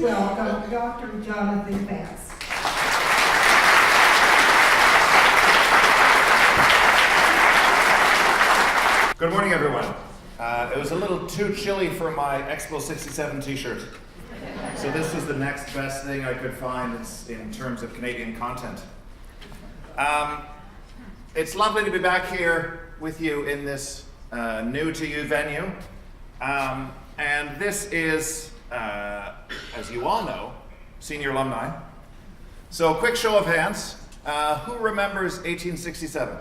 please welcome Dr. Jonathan Vance. Good morning, everyone. It was a little too chilly for my Expo 67 t-shirt. So this was the next best thing I could find in terms of Canadian content. It's lovely to be back here with you in this new to you venue. And this is, as you all know, senior alumni. So a quick show of hands. Who remembers 1867?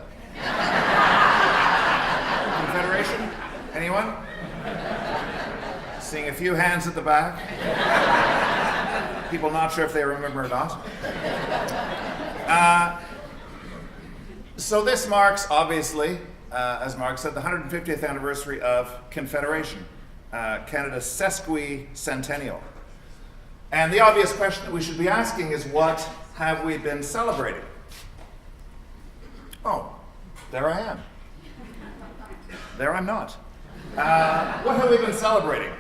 Confederation? Anyone? Seeing a few hands at the back. People not sure if they remember or not. So this marks, obviously, as Mark said, the 150th anniversary of Confederation, Canada's Sesquicentennial. And the obvious question that we should be asking is, what have we been celebrating? Oh, there I am. There I'm not. What have we been celebrating?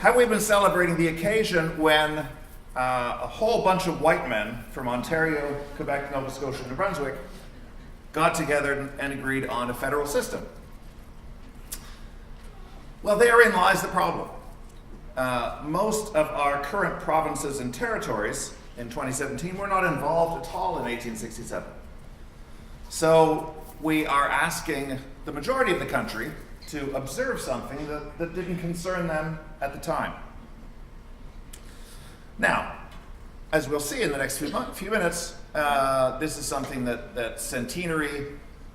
Have we been celebrating the occasion when a whole bunch of white men from Ontario, Quebec, Nova Scotia, and New Brunswick got together and agreed on a federal system? Well, therein lies the problem. Most of our current provinces and territories in 2017 were not involved at all in 1867. So we are asking the majority of the country to observe something that didn't concern them at the time. Now, as we'll see in the next few minutes, this is something that centenary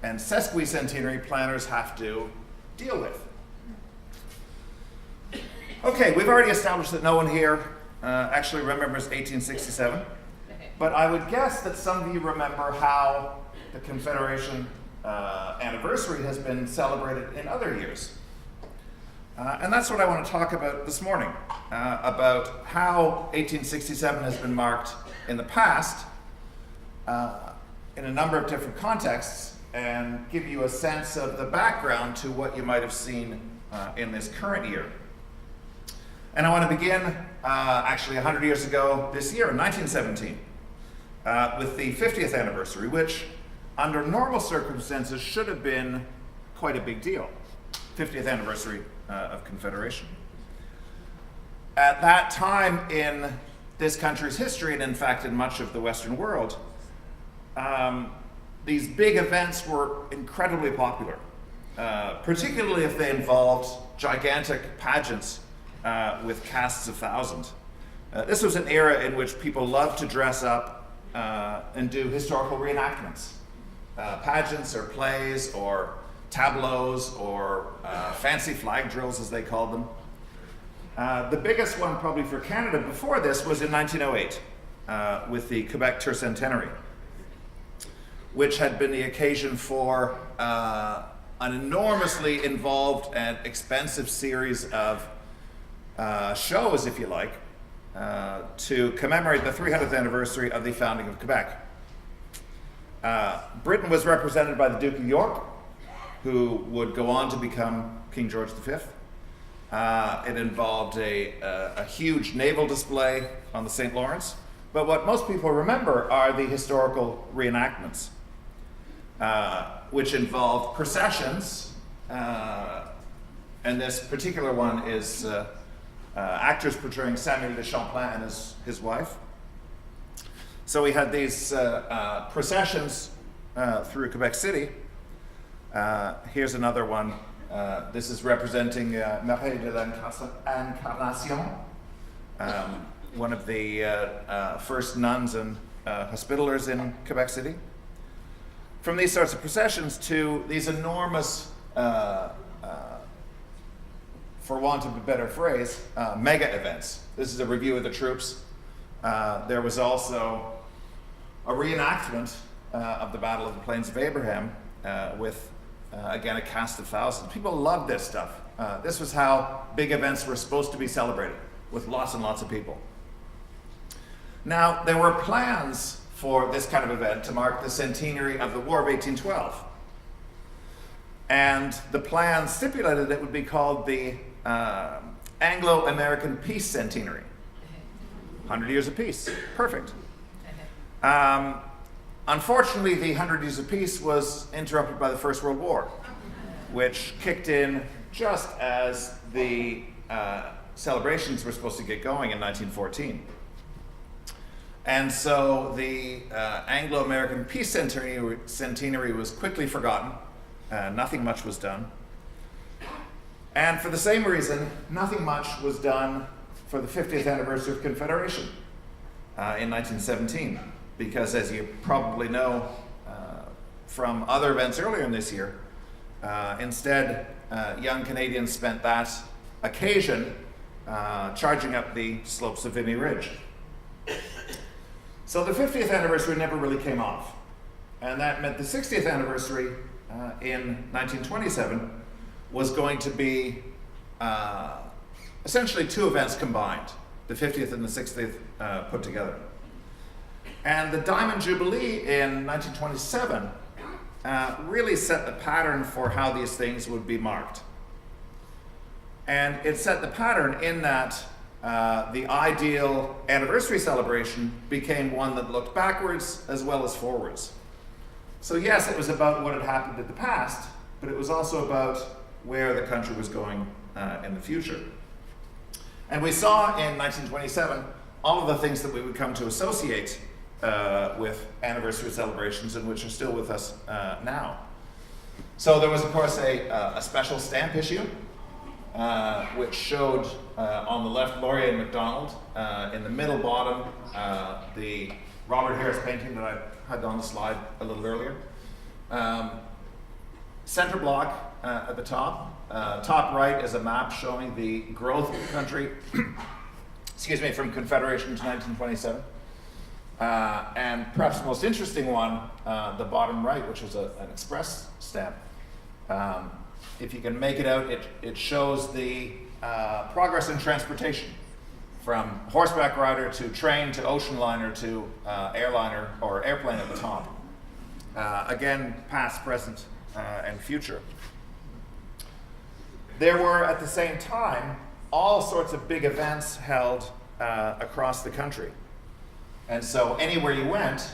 and sesquicentenary planners have to deal with. Okay, we've already established that no one here actually remembers 1867, but I would guess that some of you remember how the Confederation anniversary has been celebrated in other years. And that's what I want to talk about this morning, about how 1867 has been marked in the past in a number of different contexts, and give you a sense of the background to what you might have seen in this current year. And I want to begin actually 100 years ago this year, in 1917, with the 50th anniversary, which under normal circumstances should have been quite a big deal. 50th anniversary of Confederation. At that time in this country's history, and in fact in much of the Western world, these big events were incredibly popular, particularly if they involved gigantic pageants with casts of thousands. This was an era in which people loved to dress up and do historical reenactments. Pageants or plays or tableaus or fancy flag drills, as they called them. The biggest one probably for Canada before this was in 1908 with the Quebec Tercentenary, which had been the occasion for an enormously involved and expensive series of shows, if you like, to commemorate the 300th anniversary of the founding of Quebec. Britain was represented by the Duke of York, who would go on to become King George V. It involved a huge naval display on the St. Lawrence. But what most people remember are the historical reenactments, which involved processions. And this particular one is actors portraying Samuel de Champlain and his wife. So we had these processions through Quebec City. Here's another one. This is representing Marie de l'Incarnation, one of the first nuns and hospitallers in Quebec City. From these sorts of processions to these enormous, for want of a better phrase, mega events. This is a review of the troops. There was also a reenactment of the Battle of the Plains of Abraham with, again, a cast of thousands. People loved this stuff. This was how big events were supposed to be celebrated, with lots and lots of people. Now, there were plans for this kind of event to mark the centenary of the War of 1812. And the plan stipulated it would be called the Anglo-American Peace Centenary. 100 years of peace. Perfect. Unfortunately, the 100 years of peace was interrupted by the First World War, which kicked in just as the celebrations were supposed to get going in 1914. And so the Anglo-American Peace Centenary was quickly forgotten. Nothing much was done. And for the same reason, nothing much was done for the 50th anniversary of Confederation in 1917. Because as you probably know from other events earlier in this year, instead young Canadians spent that occasion charging up the slopes of Vimy Ridge. So the 50th anniversary never really came off. And that meant the 60th anniversary in 1927 was going to be essentially two events combined, the 50th and the 60th put together. And the Diamond Jubilee in 1927 really set the pattern for how these things would be marked. And it set the pattern in that the ideal anniversary celebration became one that looked backwards as well as forwards. So yes, it was about what had happened in the past, but it was also about where the country was going in the future. And we saw in 1927 all of the things that we would come to associate with anniversary celebrations and which are still with us now. So there was, of course, a special stamp issue, which showed on the left Laurier and MacDonald, in the middle bottom the Robert Harris painting that I had on the slide a little earlier. Center block at the top. Top right is a map showing the growth of the country excuse me, from Confederation to 1927. And perhaps the most interesting one, the bottom right, which was an express stamp. If you can make it out, it shows the progress in transportation from horseback rider to train to ocean liner to airliner or airplane at the top. Again, past, present, and future. There were, at the same time, all sorts of big events held across the country. And so anywhere you went,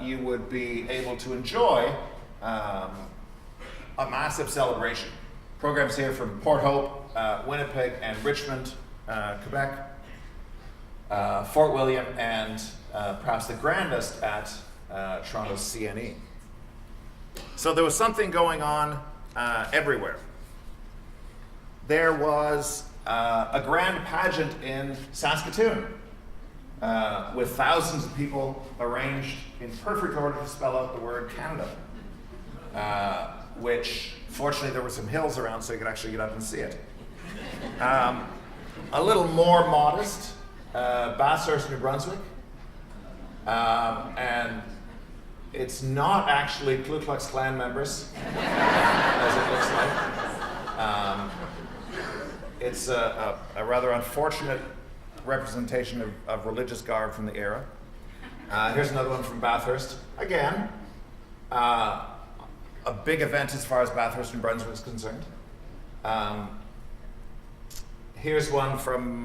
you would be able to enjoy a massive celebration. Programs here from Port Hope, Winnipeg, and Richmond, Quebec, Fort William, and perhaps the grandest at Toronto's CNE. So there was something going on everywhere. There was a grand pageant in Saskatoon with thousands of people arranged in perfect order to spell out the word Canada, which fortunately there were some hills around so you could actually get up and see it. A little more modest, Bathurst, New Brunswick, and it's not actually Ku Klux Klan members, as it looks like. It's a rather unfortunate representation of religious garb from the era. Here's another one from Bathurst. Again, a big event as far as Bathurst, New Brunswick is concerned. Here's one from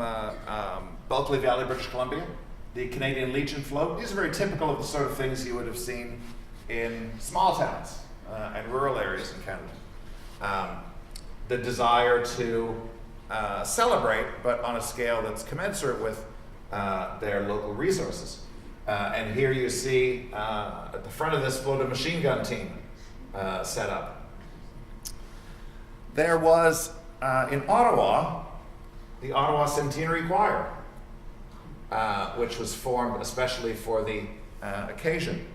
Bulkley Valley, British Columbia, the Canadian Legion float. These are very typical of the sort of things you would have seen in small towns and rural areas in Canada. The desire to celebrate, but on a scale that's commensurate with their local resources. And here you see at the front of this float a machine gun team set up. There was in Ottawa the Ottawa Centenary Choir, which was formed especially for the occasion.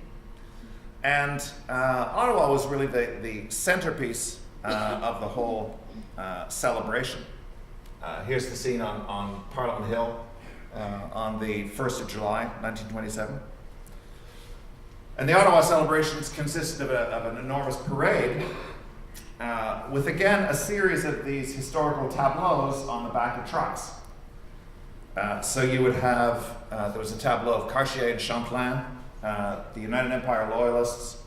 And Ottawa was really the centerpiece of the whole celebration. Here's the scene on Parliament Hill on the 1st of July, 1927. And the Ottawa celebrations consisted of an enormous parade with, again, a series of these historical tableaus on the back of trucks. So you would have, there was a tableau of Cartier and Champlain, the United Empire Loyalists,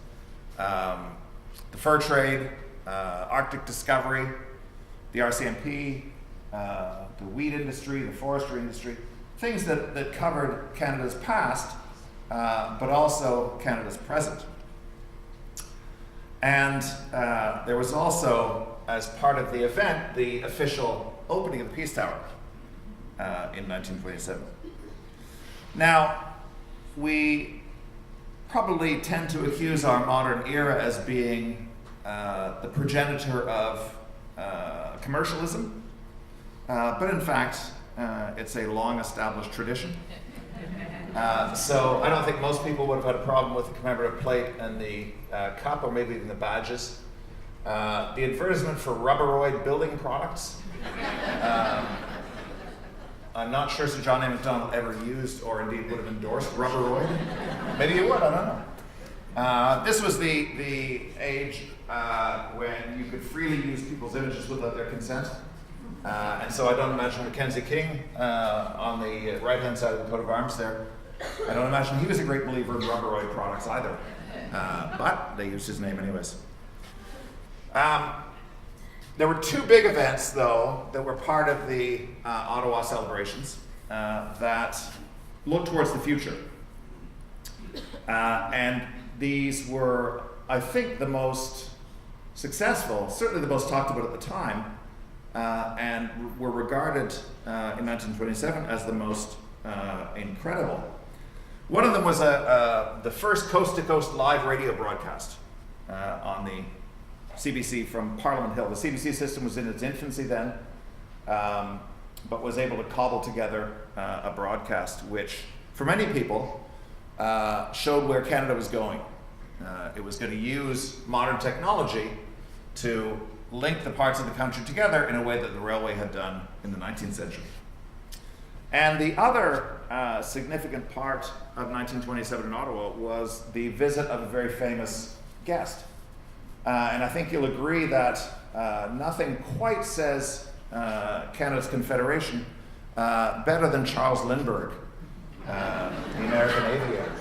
the fur trade, Arctic discovery, the RCMP, the wheat industry, the forestry industry. things that covered Canada's past, but also Canada's present. And there was also, as part of the event, the official opening of the Peace Tower in 1927. Now, we probably tend to accuse our modern era as being the progenitor of commercialism, but in fact, it's a long-established tradition. So I don't think most people would have had a problem with the commemorative plate and the cup, or maybe even the badges. The advertisement for Rubberoid building products. I'm not sure Sir John A. Macdonald ever used or indeed would have endorsed Rubberoid. Maybe he would, I don't know. This was the age when you could freely use people's images without their consent. And so I don't imagine Mackenzie King on the right-hand side of the coat of arms there, I don't imagine he was a great believer in Rubberoid products either. But they used his name anyways. There were two big events, though, that were part of the Ottawa celebrations that looked towards the future. And these were, I think, the most successful, certainly the most talked about at the time, and were regarded in 1927 as the most incredible. One of them was the first coast-to-coast live radio broadcast on the CBC from Parliament Hill. The CBC system was in its infancy then, but was able to cobble together a broadcast which, for many people, showed where Canada was going. It was going to use modern technology to link the parts of the country together in a way that the railway had done in the 19th century. And the other significant part of 1927 in Ottawa was the visit of a very famous guest. And I think you'll agree that nothing quite says Canada's Confederation better than Charles Lindbergh, the American aviator,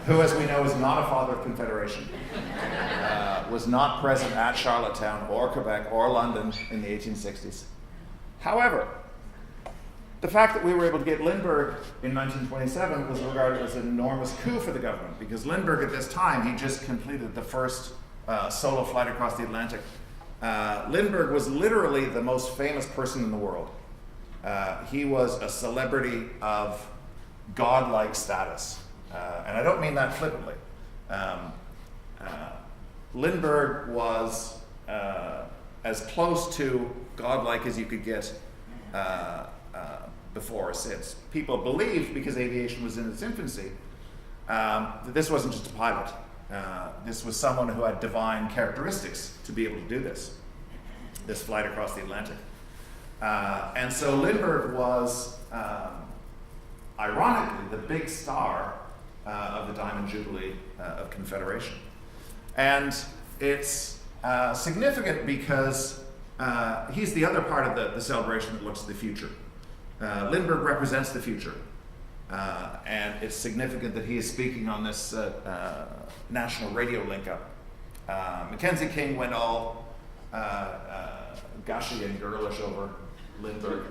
who, as we know, is not a father of Confederation, was not present at Charlottetown or Quebec or London in the 1860s. However, the fact that we were able to get Lindbergh in 1927 was regarded as an enormous coup for the government, because Lindbergh at this time, he just completed the first solo flight across the Atlantic. Lindbergh was literally the most famous person in the world. He was a celebrity of godlike status. And I don't mean that flippantly. Lindbergh was as close to godlike as you could get before or since. People believed, because aviation was in its infancy, that this wasn't just a pilot. This was someone who had divine characteristics to be able to do this flight across the Atlantic. And so Lindbergh was, ironically, the big star of the Diamond Jubilee of Confederation. And it's significant because he's the other part of the celebration that looks to the future. Lindbergh represents the future. And it's significant that he is speaking on this national radio link-up. Mackenzie King went all gushy and girlish over Lindbergh.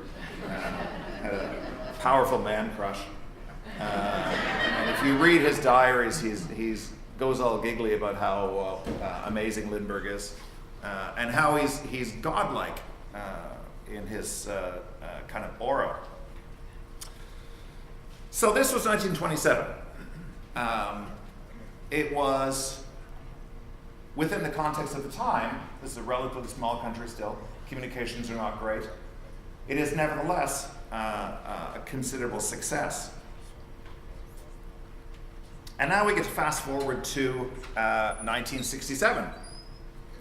Had a powerful man crush. And if you read his diaries, he's goes all giggly about how amazing Lindbergh is, and how he's godlike in his kind of aura. So this was 1927. It was within the context of the time. This is a relatively small country still. Communications are not great. It is nevertheless a considerable success. And now we get to fast forward to 1967,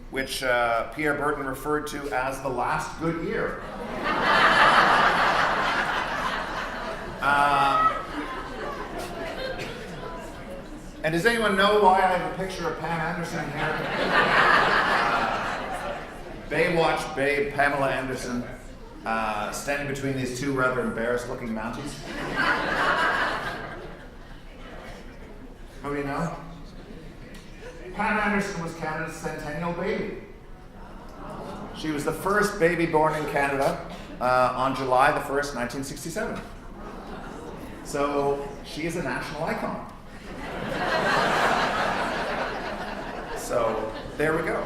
which Pierre Berton referred to as the last good year. And does anyone know why I have a picture of Pam Anderson here? Baywatch babe Pamela Anderson standing between these two rather embarrassed-looking Mounties. Who do you know? Pam Anderson was Canada's Centennial baby. She was the first baby born in Canada on July the 1st, 1967. So she is a national icon. So there we go.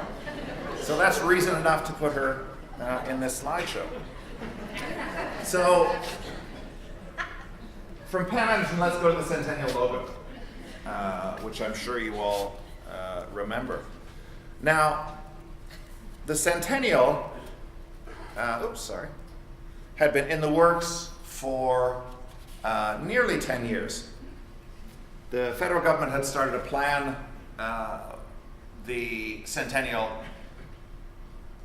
So that's reason enough to put her in this slideshow. So from Pam Anderson, let's go to the Centennial Logo, which I'm sure you all remember. Now, the Centennial, had been in the works for nearly 10 years. The federal government had started to plan the Centennial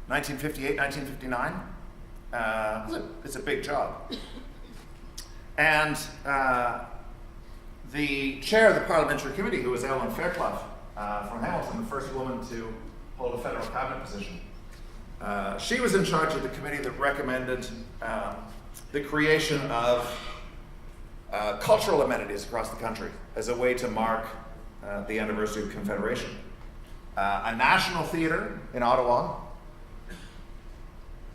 1958, 1959. It's a big job. And the chair of the parliamentary committee, who was Ellen Fairclough from Hamilton, the first woman to hold a federal cabinet position, she was in charge of the committee that recommended the creation of cultural amenities across the country as a way to mark the anniversary of Confederation. A national theatre in Ottawa,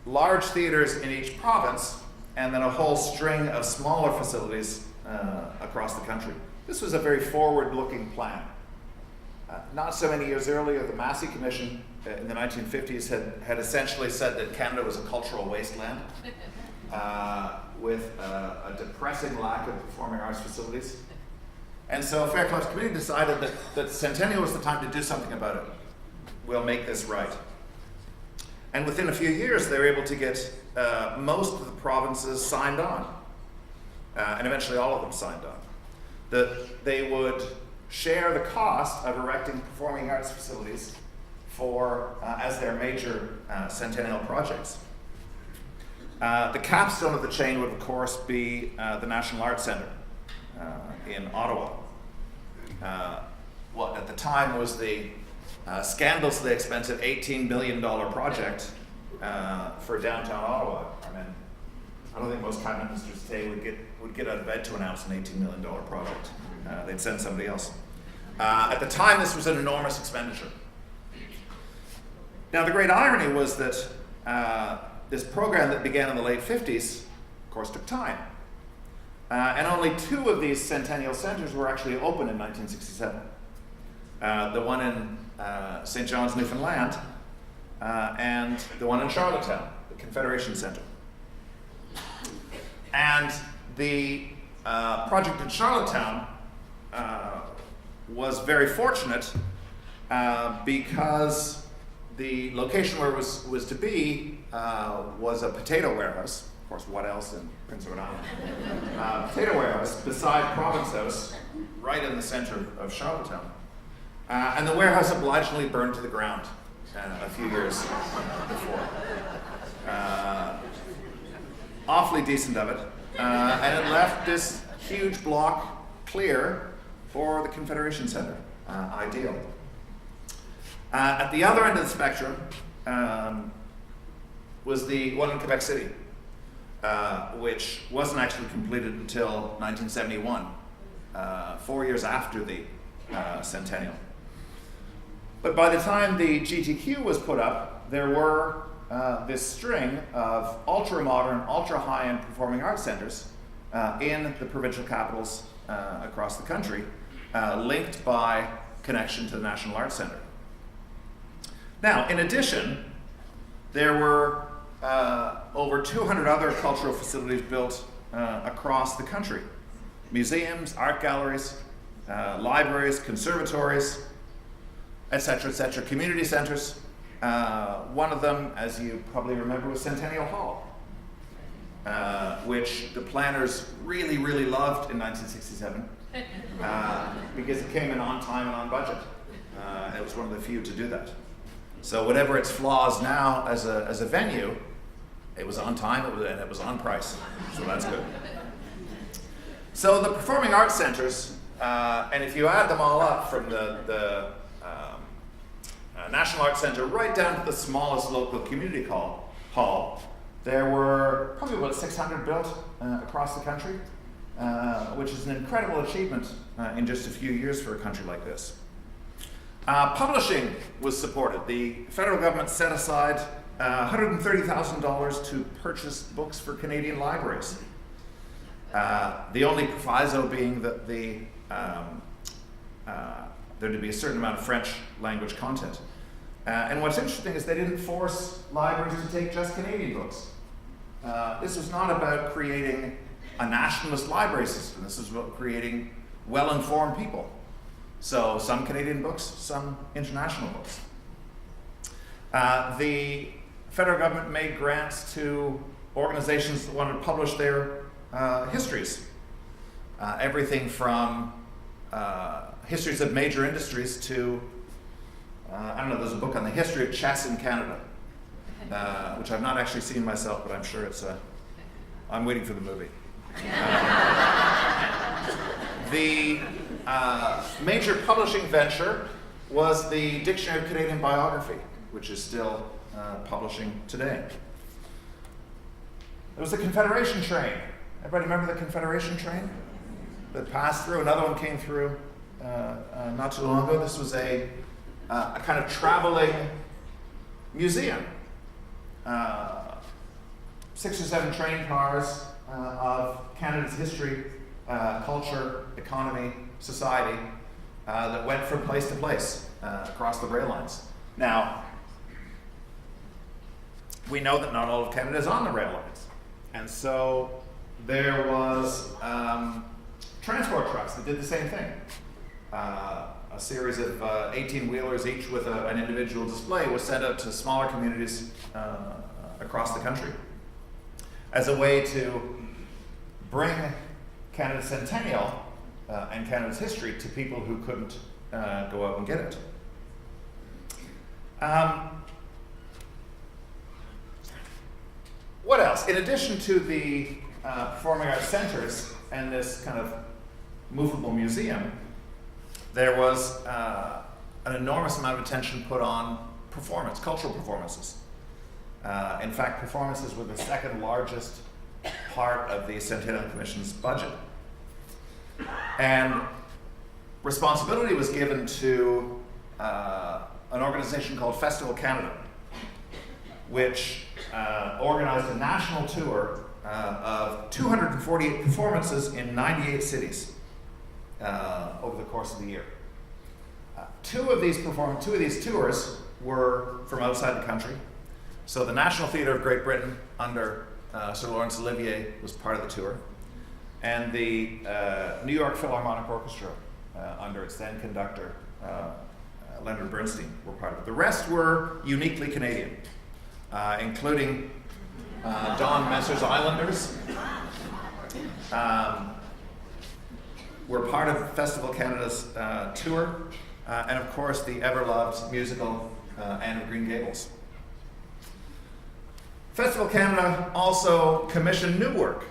large theatres in each province, and then a whole string of smaller facilities across the country. This was a very forward-looking plan. Not so many years earlier, the Massey Commission in the 1950s had essentially said that Canada was a cultural wasteland with a depressing lack of performing arts facilities. And so Fairclough's committee decided that Centennial was the time to do something about it. We'll make this right. And within a few years, they were able to get most of the provinces signed on, and eventually all of them signed on, that they would share the cost of erecting performing arts facilities for as their major centennial projects. The capstone of the chain would, of course, be the National Arts Centre in Ottawa. What at the time was the scandalously expensive $18 million project for downtown Ottawa. I mean, I don't think most cabinet ministers today would get out of bed to announce an $18 million project. They'd send somebody else. At the time, this was an enormous expenditure. Now, the great irony was that this program that began in the late 50s, of course, took time. And only 2 of these Centennial Centres were actually open in 1967. The one in St. John's, Newfoundland, and the one in Charlottetown, the Confederation Centre. And the project in Charlottetown was very fortunate because the location where it was to be was a potato warehouse. Of course, what else in Prince Edward Island? Potato warehouse beside Province House, right in the center of Charlottetown. And the warehouse obligingly burned to the ground a few years before. Awfully decent of it. And it left this huge block clear for the Confederation Centre. Ideal. At the other end of the spectrum was the one in Quebec City, which wasn't actually completed until 1971, 4 years after the Centennial. But by the time the GTQ was put up, there were this string of ultra-modern, ultra-high-end performing arts centres in the provincial capitals across the country, linked by connection to the National Arts Centre. Now, in addition, there were over 200 other cultural facilities built across the country. Museums, art galleries, libraries, conservatories, etc., community centers. One of them, as you probably remember, was Centennial Hall, which the planners really, really loved in 1967 because it came in on time and on budget. It was one of the few to do that. So whatever its flaws now as a venue, it was on time and it was on price. So that's good. So the performing arts centers, and if you add them all up from the National Arts Centre right down to the smallest local community hall, there were probably about 600 built across the country, which is an incredible achievement in just a few years for a country like this. Publishing was supported. The federal government set aside $130,000 to purchase books for Canadian libraries. The only proviso being that there to be a certain amount of French language content. And what's interesting is they didn't force libraries to take just Canadian books. This was not about creating a nationalist library system. This was about creating well-informed people. So some Canadian books, some international books. The federal government made grants to organizations that wanted to publish their histories. Everything from histories of major industries to, I don't know, there's a book on the history of chess in Canada, which I've not actually seen myself, but I'm sure it's I'm waiting for the movie. The major publishing venture was the Dictionary of Canadian Biography, which is still publishing today. There was the Confederation Train. Everybody remember the Confederation Train that passed through? Another one came through not too long ago. This was a kind of traveling museum. 6 or 7 train cars of Canada's history, culture, economy, society that went from place to place across the rail lines. Now, we know that not all of Canada is on the rail lines. And so there was transport trucks that did the same thing. A series of 18-wheelers, each with an individual display, was sent out to smaller communities across the country as a way to bring Canada's Centennial and Canada's history to people who couldn't go out and get it. What else? In addition to the performing arts centers and this kind of movable museum, there was an enormous amount of attention put on performance, cultural performances. In fact, performances were the second largest part of the Centennial Commission's budget. And responsibility was given to an organization called Festival Canada, which organized a national tour of 248 performances in 98 cities over the course of the year. Two of these tours were from outside the country. So the National Theatre of Great Britain under Sir Laurence Olivier was part of the tour, and the New York Philharmonic Orchestra under its then conductor Leonard Bernstein were part of it. The rest were uniquely Canadian, including Don Messer's Islanders, were part of Festival Canada's tour, and of course the ever-loved musical Anne of Green Gables. Festival Canada also commissioned new work,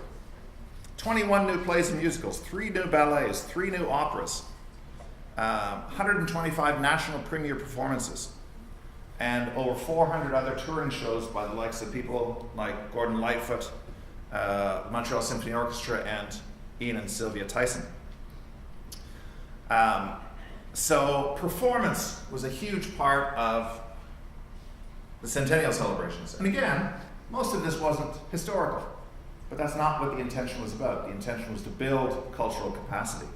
21 new plays and musicals, 3 new ballets, 3 new operas, 125 national premiere performances, and over 400 other touring shows by the likes of people like Gordon Lightfoot, Montreal Symphony Orchestra, and Ian and Sylvia Tyson. So performance was a huge part of the Centennial celebrations. And again, most of this wasn't historical, but that's not what the intention was about. The intention was to build cultural capacity.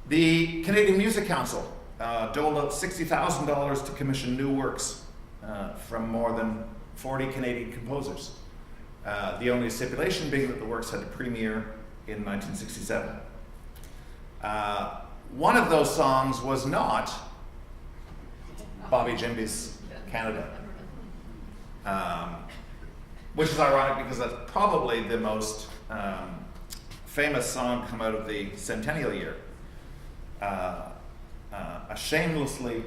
The Canadian Music Council doled out $60,000 to commission new works from more than 40 Canadian composers. The only stipulation being that the works had to premiere in 1967. One of those songs was not Bobby Jimby's Canada, which is ironic because that's probably the most famous song to come out of the Centennial year. A shamelessly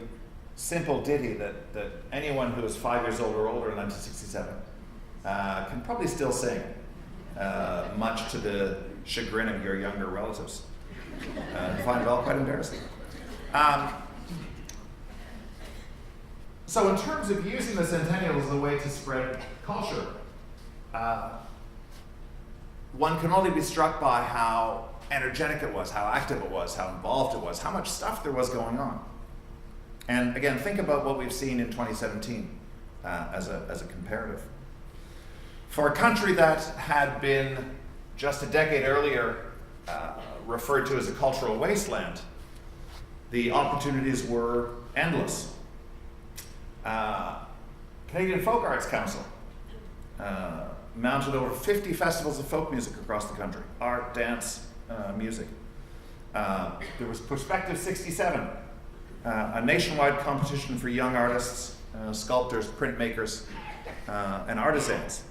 simple ditty that anyone who is 5 years old or older in 1967 can probably still sing, much to the chagrin of your younger relatives. I find it all quite embarrassing. So in terms of using the Centennial as a way to spread culture, one can only be struck by how energetic it was, how active it was, how involved it was, how much stuff there was going on. And again, think about what we've seen in 2017. as a comparative. For a country that had been just a decade earlier referred to as a cultural wasteland, the opportunities were endless. Canadian Folk Arts Council mounted over 50 festivals of folk music across the country, art, dance, music. There was Perspective 67, a nationwide competition for young artists, sculptors, printmakers, and artisans.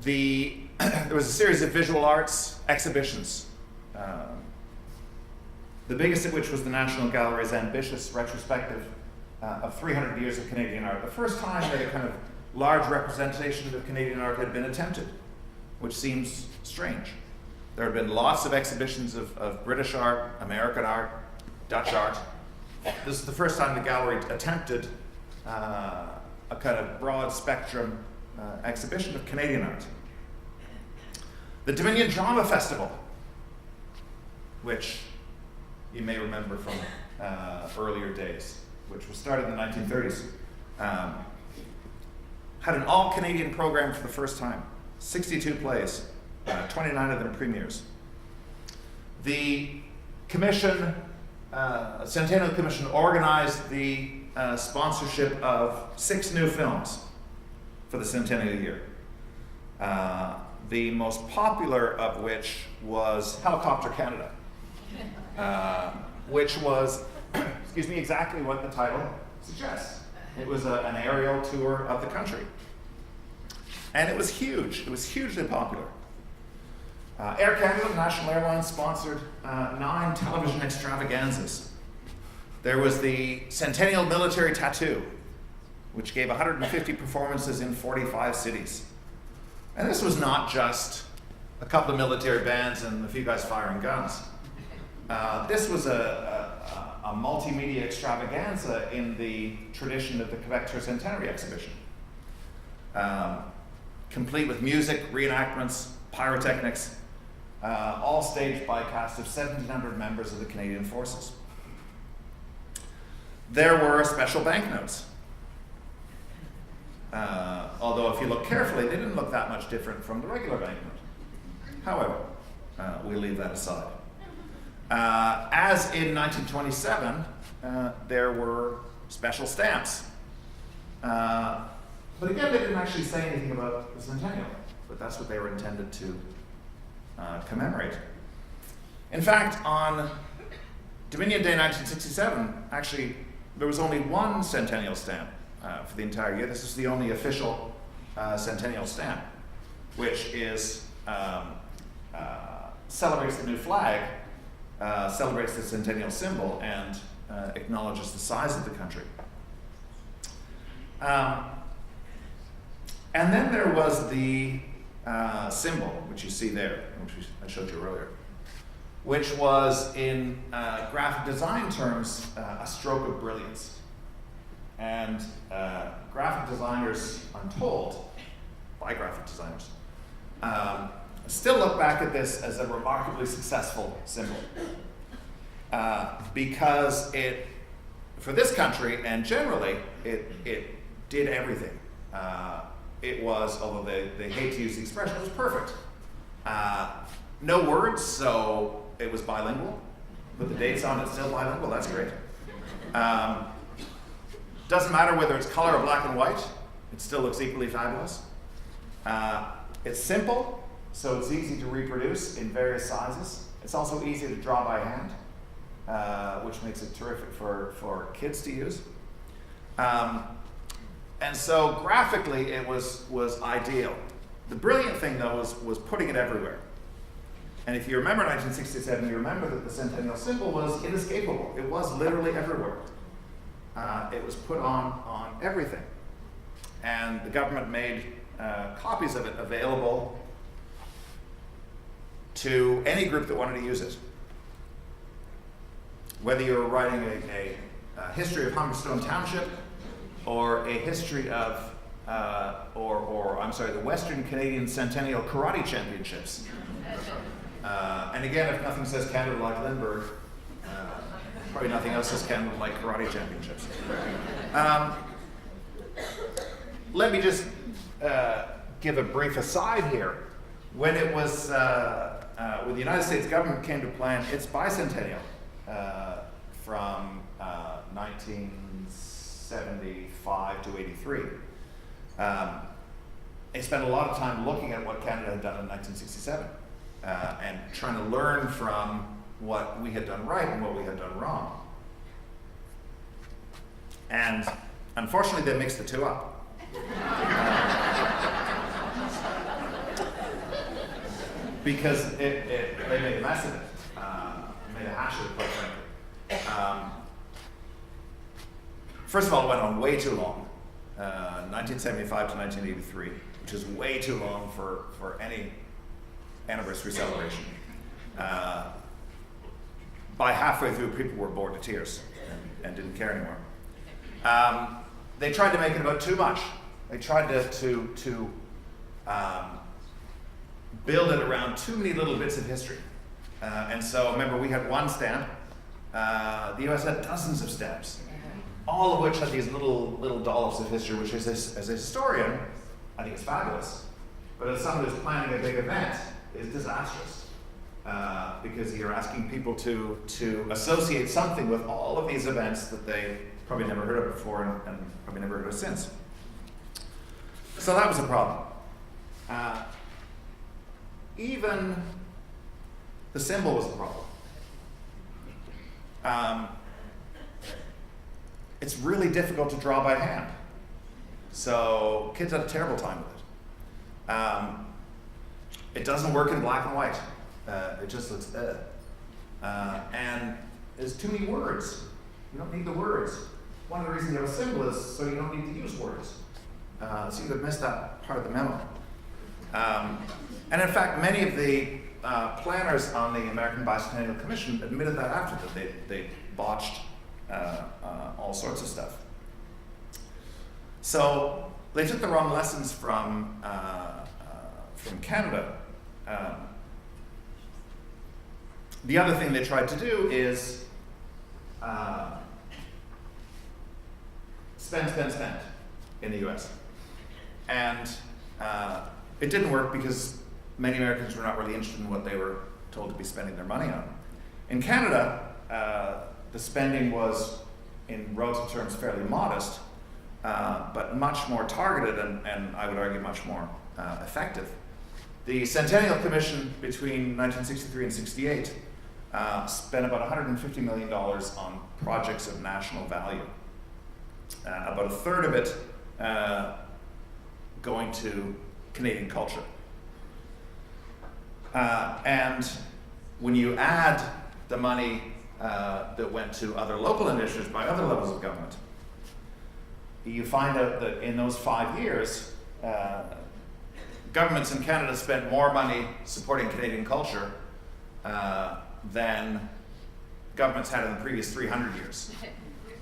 There was a series of visual arts exhibitions, the biggest of which was the National Gallery's ambitious retrospective of 300 years of Canadian art. The first time that a kind of large representation of Canadian art had been attempted, which seems strange. There had been lots of exhibitions of British art, American art, Dutch art. This is the first time the gallery attempted a kind of broad spectrum exhibition of Canadian art. The Dominion Drama Festival, which you may remember from earlier days, which was started in the 1930s, had an all-Canadian program for the first time. 62 plays, 29 of them premieres. The commission, Centennial Commission, organized the sponsorship of 6 new films for the centennial year. The most popular of which was Helicopter Canada, which was, excuse me, exactly what the title suggests. It was an aerial tour of the country. And it was huge. It was hugely popular. Air Canada, National Airlines, sponsored 9 television extravaganzas. There was the Centennial Military Tattoo, which gave 150 performances in 45 cities. And this was not just a couple of military bands and a few guys firing guns. This was a multimedia extravaganza in the tradition of the Quebec Tercentenary exhibition, complete with music, reenactments, pyrotechnics, all staged by a cast of 1,700 members of the Canadian Forces. There were special banknotes. Although if you look carefully, they didn't look that much different from the regular banknote. However, we leave that aside. As in 1927, there were special stamps. But again, they didn't actually say anything about the centennial, but that's what they were intended to commemorate. In fact, on Dominion Day 1967, actually, there was only one centennial stamp for the entire year. This is the only official centennial stamp, which is celebrates the new flag, celebrates the centennial symbol, and acknowledges the size of the country. And then there was the symbol, which you see there, which I showed you earlier, which was in graphic design terms a stroke of brilliance. And graphic designers, I'm told, by graphic designers, still look back at this as a remarkably successful symbol. Because it, for this country and generally, it did everything. It was, although they hate to use the expression, it was perfect. No words, so it was bilingual. Put the dates on it, still bilingual, that's great. Doesn't matter whether it's color or black and white, it still looks equally fabulous. It's simple, so it's easy to reproduce in various sizes. It's also easy to draw by hand, which makes it terrific for kids to use. And so graphically, it was ideal. The brilliant thing, though, was putting it everywhere. And if you remember 1967, you remember that the centennial symbol was inescapable. It was literally everywhere. It was put on everything. And the government made copies of it available to any group that wanted to use it. Whether you were writing a history of Humberstone Township, or a history of, the Western Canadian Centennial Karate Championships. And again, if nothing says Canada like Lindbergh, probably nothing else says Canada like Karate Championships. let me just give a brief aside here. When it was, when the United States government came to plan its bicentennial from 1975 to 83, they spent a lot of time looking at what Canada had done in 1967 and trying to learn from what we had done right and what we had done wrong. And unfortunately, they mixed the two up. Because they made a mess of it, made a hash of it, quite frankly. First of all, it went on way too long, 1975 to 1983, which is way too long for any anniversary celebration. By halfway through, people were bored to tears and didn't care anymore. They tried to make it about too much. They tried to build it around too many little bits of history. And so remember, we had one stamp. The US had dozens of stamps, all of which had these little dollops of history, which is, as a historian, I think it's fabulous. But as someone who's planning a big event, is disastrous. Because you're asking people to associate something with all of these events that they probably never heard of before and probably never heard of since. So that was a problem. Even the symbol was a problem. It's really difficult to draw by hand. So kids had a terrible time with it. It doesn't work in black and white. It just looks and there's too many words. You don't need the words. One of the reasons you have a symbol is so you don't need to use words. So you could miss that part of the memo. And in fact, many of the planners on the American Bicentennial Commission admitted that after that they botched all sorts of stuff. So they took the wrong lessons from Canada. The other thing they tried to do is spend in the US. And it didn't work because many Americans were not really interested in what they were told to be spending their money on. In Canada, the spending was, in relative terms, fairly modest, but much more targeted and I would argue much more effective. The Centennial Commission between 1963 and 68 spent about $150 million on projects of national value. About a third of it going to Canadian culture. And when you add the money that went to other local initiatives by other levels of government, you find out that in those 5 years, governments in Canada spent more money supporting Canadian culture than governments had in the previous 300 years.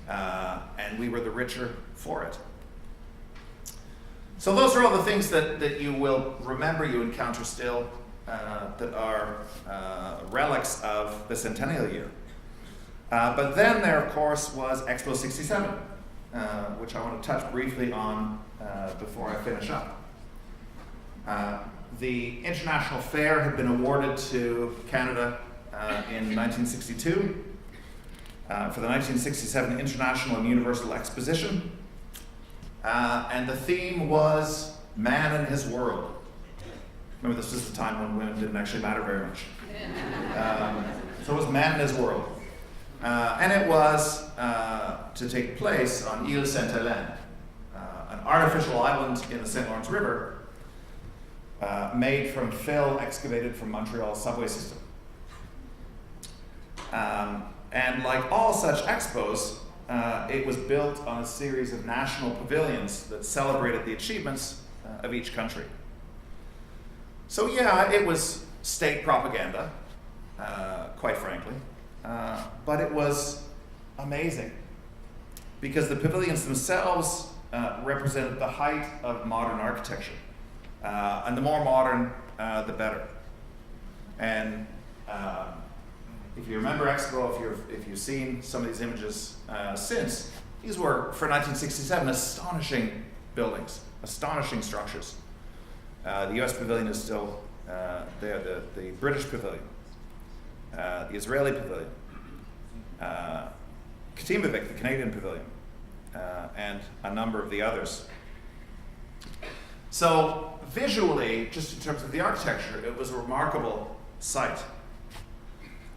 And we were the richer for it. So those are all the things that you will remember you encounter still that are relics of the centennial year. But then there, of course, was Expo 67, which I want to touch briefly on before I finish up. The international fair had been awarded to Canada in 1962 for the 1967 International and Universal Exposition. And the theme was Man and His World. Remember, this was the time when women didn't actually matter very much. So it was Man and His World. And it was to take place on Île Sainte-Hélène, an artificial island in the St. Lawrence River made from fill excavated from Montreal's subway system. And like all such expos, it was built on a series of national pavilions that celebrated the achievements of each country. So yeah, it was state propaganda, quite frankly, but it was amazing because the pavilions themselves represented the height of modern architecture. And the more modern, the better. And if you remember Expo, if you've seen some of these images since, these were, for 1967, astonishing buildings, astonishing structures. The US Pavilion is still there, the British Pavilion, the Israeli Pavilion, Katimovik, the Canadian Pavilion, and a number of the others. So visually, just in terms of the architecture, it was a remarkable site.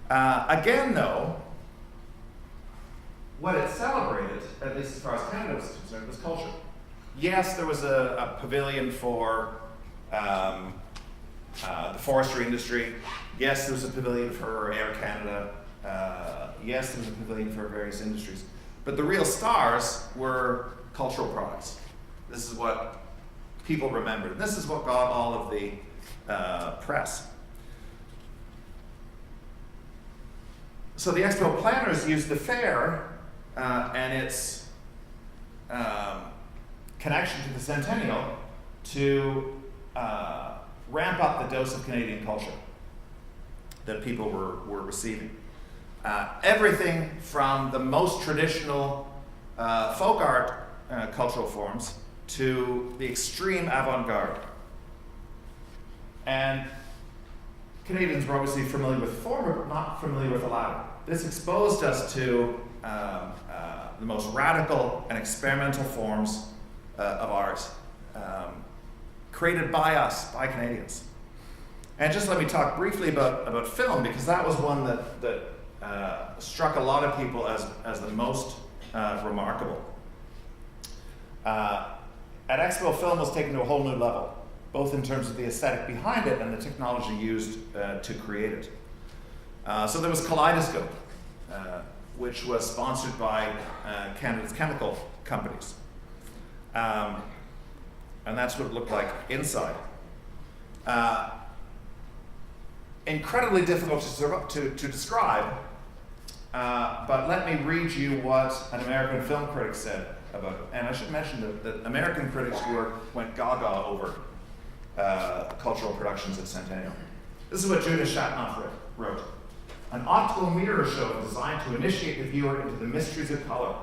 Again, though, what it celebrated, at least as far as Canada was concerned, was culture. Yes, there was a pavilion for the forestry industry. Yes, there was a pavilion for Air Canada. Yes, there was a pavilion for various industries. But the real stars were cultural products. This is what people remembered. This is what got all of the press. So the Expo planners used the fair and its connection to the Centennial to ramp up the dose of Canadian culture that people were receiving. Everything from the most traditional folk art cultural forms to the extreme avant-garde. And Canadians were obviously familiar with the former, but not familiar with the latter. This exposed us to the most radical and experimental forms of art created by us, by Canadians. And just let me talk briefly about film, because that was one that struck a lot of people as the most remarkable. At Expo, film was taken to a whole new level, both in terms of the aesthetic behind it and the technology used to create it. So there was Kaleidoscope, which was sponsored by Canada's chemical companies. And that's what it looked like inside. Incredibly difficult to describe, but let me read you what an American film critic said about it. And I should mention that American critics went gaga over cultural productions at Centennial. This is what Judith Shatnoff wrote. An optical mirror show designed to initiate the viewer into the mysteries of color.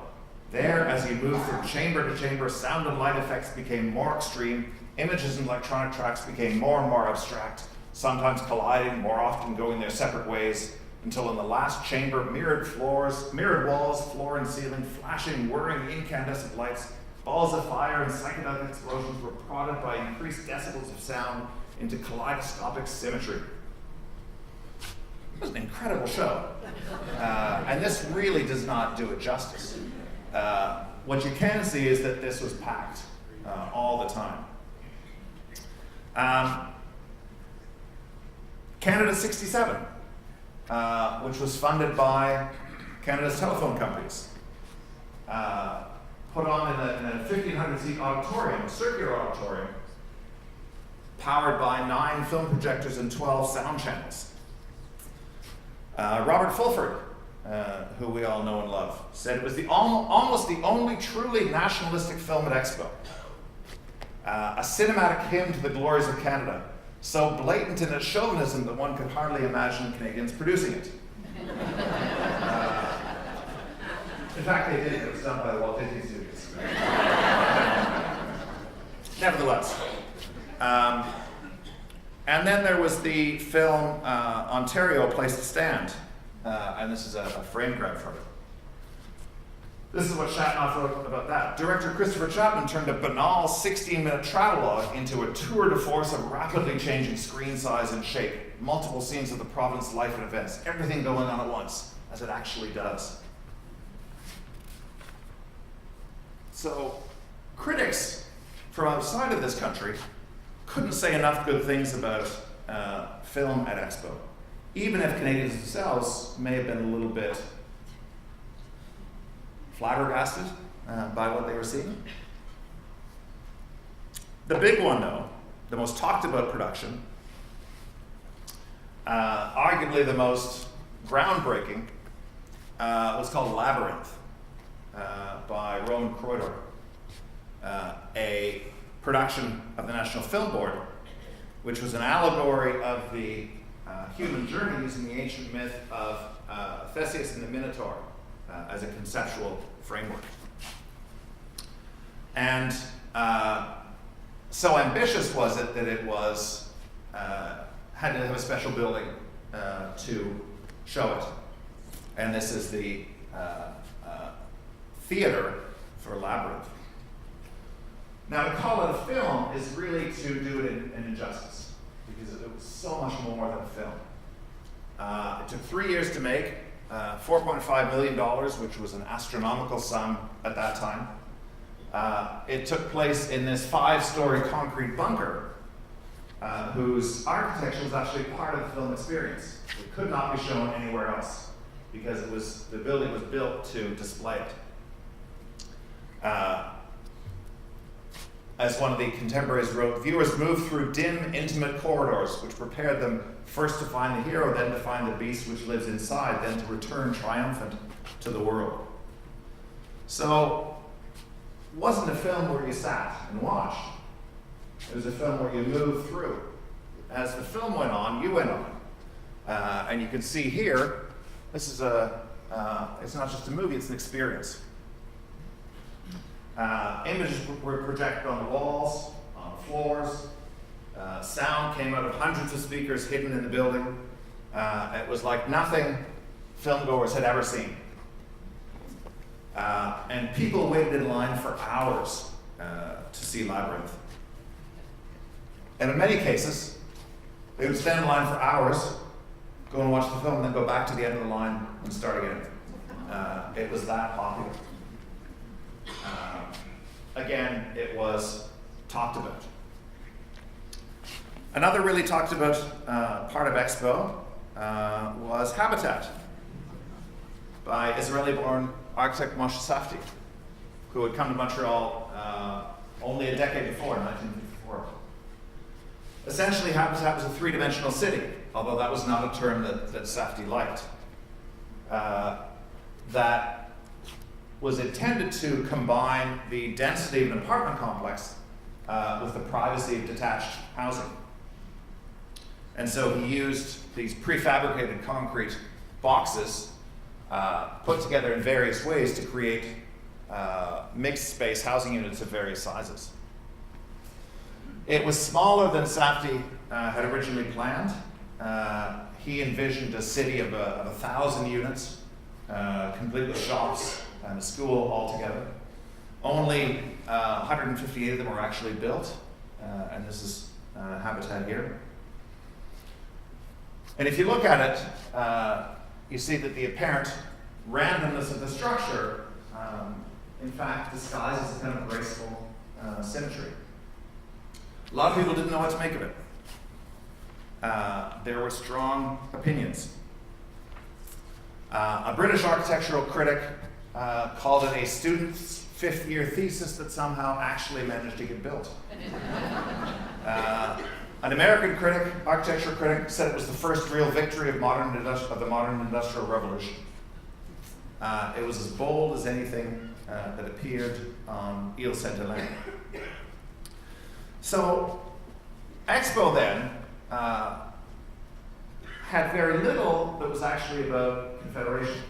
There, as you moved from chamber to chamber, sound and light effects became more extreme, images and electronic tracks became more and more abstract, sometimes colliding, more often going their separate ways, until in the last chamber, mirrored walls, floor and ceiling, flashing, whirring, incandescent lights, balls of fire and psychedelic explosions were prodded by increased decibels of sound into kaleidoscopic symmetry. It was an incredible show. And this really does not do it justice. What you can see is that this was packed all the time. Canada 67, which was funded by Canada's telephone companies, put on in a 1,500-seat auditorium, a circular auditorium, powered by 9 film projectors and 12 sound channels. Robert Fulford, who we all know and love, said it was almost the only truly nationalistic film at Expo. A cinematic hymn to the glories of Canada, so blatant in its chauvinism that one could hardly imagine Canadians producing it. In fact, they did. It was done by the Walt Disney Studios. Nevertheless. And then there was the film Ontario, A Place to Stand. And this is a frame grab from it. This is what Shatnoff wrote about that. Director Christopher Chapman turned a banal 16-minute travelogue into a tour de force of rapidly changing screen size and shape, multiple scenes of the province life and events, everything going on at once, as it actually does. So, critics from outside of this country couldn't say enough good things about film at Expo, even if Canadians themselves may have been a little bit flabbergasted by what they were seeing. The big one, though, the most talked about production, arguably the most groundbreaking, was called Labyrinth by Roman Kreuter, a production of the National Film Board, which was an allegory of the human journey using the ancient myth of Theseus and the Minotaur as a conceptual framework. And So ambitious was it that it was had to have a special building to show it. And this is the theater for Labyrinth. Now, to call it a film is really to do it an injustice, because it was so much more than a film. It took 3 years to make, $4.5 million, which was an astronomical sum at that time. It took place in this 5-story concrete bunker, whose architecture was actually part of the film experience. It could not be shown anywhere else, because the building was built to display it. As one of the contemporaries wrote, viewers moved through dim, intimate corridors, which prepared them first to find the hero, then to find the beast which lives inside, then to return triumphant to the world. So, it wasn't a film where you sat and watched. It was a film where you moved through. As the film went on, you went on. And you can see here, this is it's not just a movie, it's an experience. Images were projected on the walls, on the floors. Sound came out of hundreds of speakers hidden in the building. It was like nothing filmgoers had ever seen. And people waited in line for hours to see Labyrinth. And in many cases, they would stand in line for hours, go and watch the film, and then go back to the end of the line and start again. It was that popular. Again, it was talked about. Another really talked about part of Expo was Habitat by Israeli-born architect Moshe Safdie, who had come to Montreal only a decade before, in 1954. Essentially, Habitat was a three-dimensional city, although that was not a term that Safdie liked. That was intended to combine the density of an apartment complex with the privacy of detached housing. And so he used these prefabricated concrete boxes put together in various ways to create mixed space housing units of various sizes. It was smaller than Safdie had originally planned. He envisioned a city of 1,000 units, complete with shops and a school altogether. Only 158 of them were actually built, and this is Habitat here. And if you look at it, you see that the apparent randomness of the structure, in fact, disguises a kind of graceful symmetry. A lot of people didn't know what to make of it. There were strong opinions. A British architectural critic called it a student's fifth-year thesis that somehow actually managed to get built. An American critic, architecture critic, said it was the first real victory of the modern industrial revolution. It was as bold as anything that appeared on Ile Centennial. So, Expo then had very little that was actually about Confederation.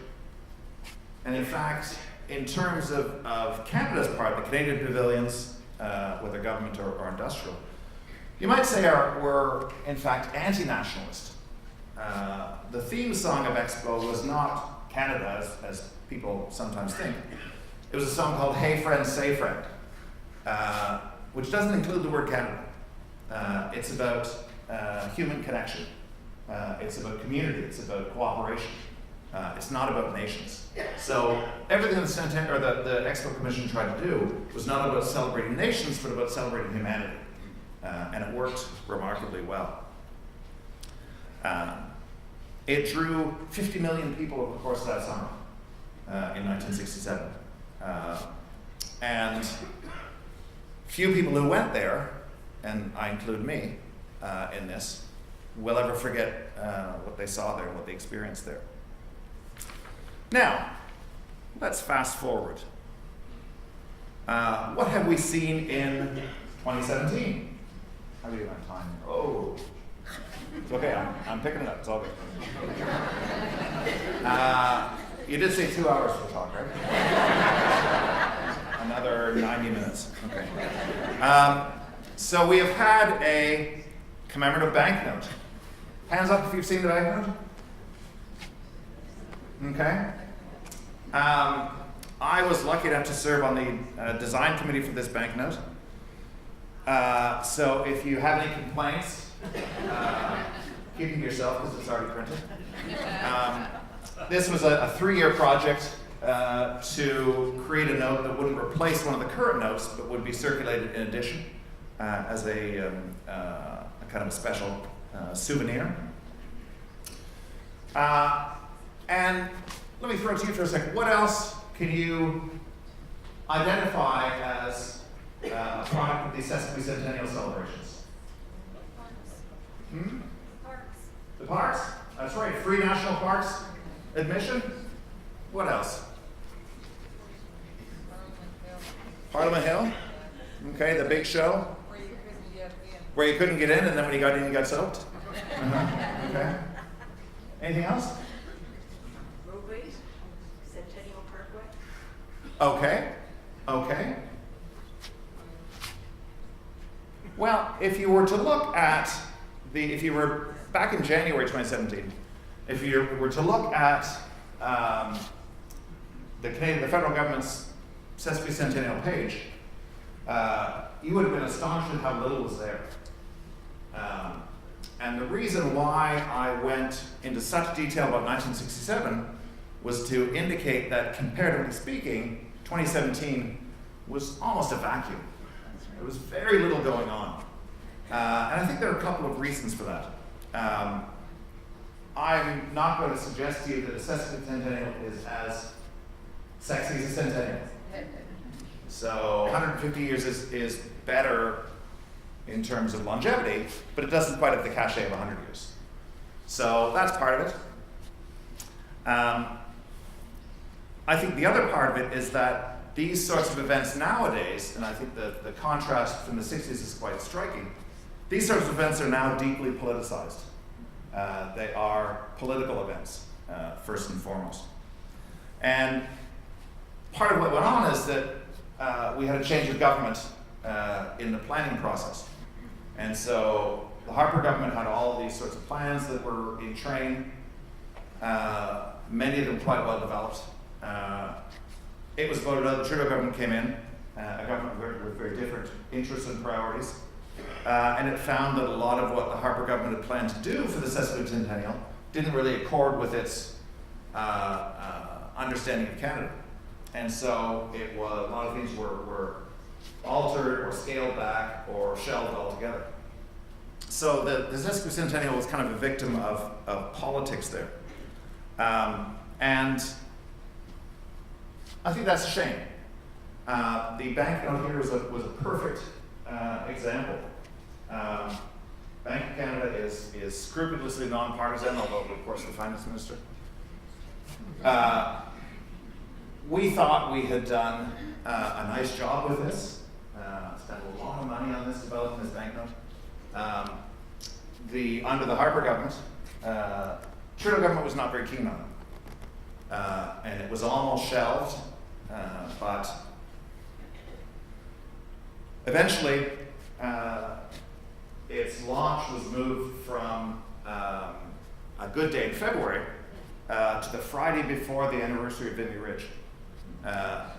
And in fact, in terms of Canada's part, the Canadian pavilions, whether government or industrial, you might say were in fact anti-nationalist. The theme song of Expo was not Canada, as people sometimes think. It was a song called Hey Friend, Say Friend, which doesn't include the word Canada. It's about human connection. It's about community. It's about cooperation. It's not about nations. So everything that the Expo Commission tried to do was not about celebrating nations, but about celebrating humanity. And it worked remarkably well. It drew 50 million people over the course of that summer in 1967. And few people who went there, and I include me in this, will ever forget what they saw there, what they experienced there. Now, let's fast forward. What have we seen in 2017? How are you on time? Oh, it's okay. I'm picking it up. It's all good. You did say 2 hours for talk, right? Another 90 minutes. Okay. So we have had a commemorative banknote. Hands up if you've seen the banknote. Okay. I was lucky enough to serve on the design committee for this banknote. So if you have any complaints, keep them to yourself because it's already printed. This was a 3-year project to create a note that wouldn't replace one of the current notes, but would be circulated in addition as a kind of a special souvenir. And let me throw it to you for a second. What else can you identify as a product of these Sesquicentennial celebrations? The parks? That's right. Free national parks admission. What else? Parliament Hill. Okay, the big show. Where you couldn't get in, and then when you got in, you got soaked. Okay. Anything else? Roadways, Centennial Parkway. Okay. Okay. Well, if you were to look at if you were back in January 2017, if you were to look at the federal government's Sesquicentennial page, you would have been astonished at how little was there. And the reason why I went into such detail about 1967 was to indicate that, comparatively speaking, 2017 was almost a vacuum. There was very little going on. And I think there are a couple of reasons for that. I'm not going to suggest to you that a sesquicentennial is as sexy as a centennial. So 150 years is better in terms of longevity, but it doesn't quite have the cachet of 100 years. So that's part of it. I think the other part of it is that these sorts of events nowadays, and I think the contrast from the 60s is quite striking, these sorts of events are now deeply politicized. They are political events, first and foremost. And part of what went on is that we had a change of government in the planning process. And so the Harper government had all of these sorts of plans that were in train, many of them quite well developed. It was voted out, the Trudeau government came in, a government with very different interests and priorities, and it found that a lot of what the Harper government had planned to do for the Sesquicentennial didn't really accord with its understanding of Canada. And so a lot of things were altered or scaled back or shelved altogether. So the Sesquicentennial was kind of a victim of politics there. And I think that's a shame. The banknote here was a perfect example. Bank of Canada is scrupulously nonpartisan, although of course the finance minister. We thought we had done a nice job with this. Spent a lot of money on this, developing this banknote. Under the Harper government, Trudeau government was not very keen on it. And it was almost shelved, but eventually its launch was moved from a good day in February to the Friday before the anniversary of Vimy Ridge,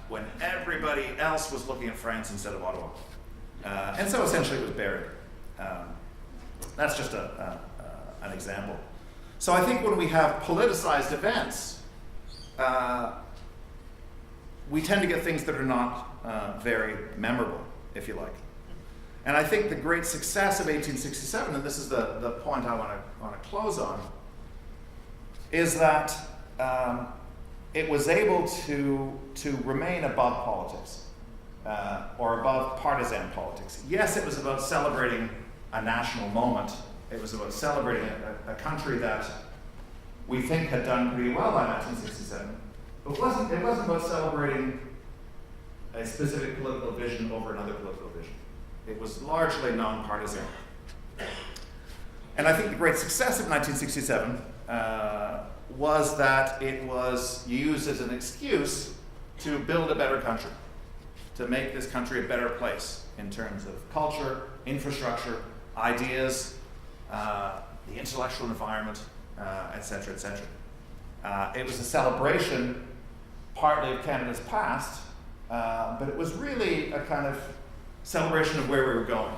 when everybody else was looking at France instead of Ottawa. And so essentially it was buried. That's just an example. So I think when we have politicized events, we tend to get things that are not very memorable, if you like. And I think the great success of 1867, and this is the point I want to close on, is that it was able to remain above politics, or above partisan politics. Yes, it was about celebrating a national moment. It was about celebrating a country that we think had done pretty well by 1967. But it wasn't about celebrating a specific political vision over another political vision. It was largely nonpartisan. And I think the great success of 1967 was that it was used as an excuse to build a better country. to make this country a better place in terms of culture, infrastructure, ideas, the intellectual environment, et cetera, et cetera. It was a celebration partly of Canada's past, but it was really a kind of celebration of where we were going.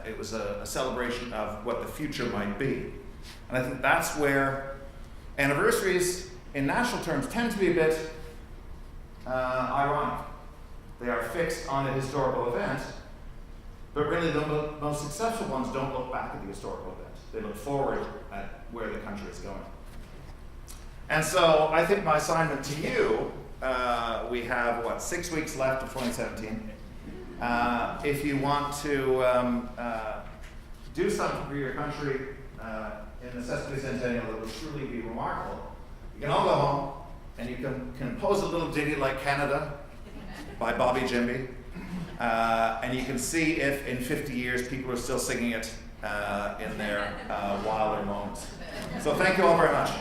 It was a celebration of what the future might be. And I think that's where anniversaries in national terms tend to be a bit ironic. They are fixed on a historical event, but really the most successful ones don't look back at the historical event. They look forward at where the country is going. And so I think my assignment to you, we have, 6 weeks left of 2017. If you want to do something for your country in the Sesquicentennial that will truly be remarkable, you can all go home and you can compose a little ditty like Canada by Bobby Jimby, and you can see if in 50 years people are still singing it in their wilder moments. So thank you all very much.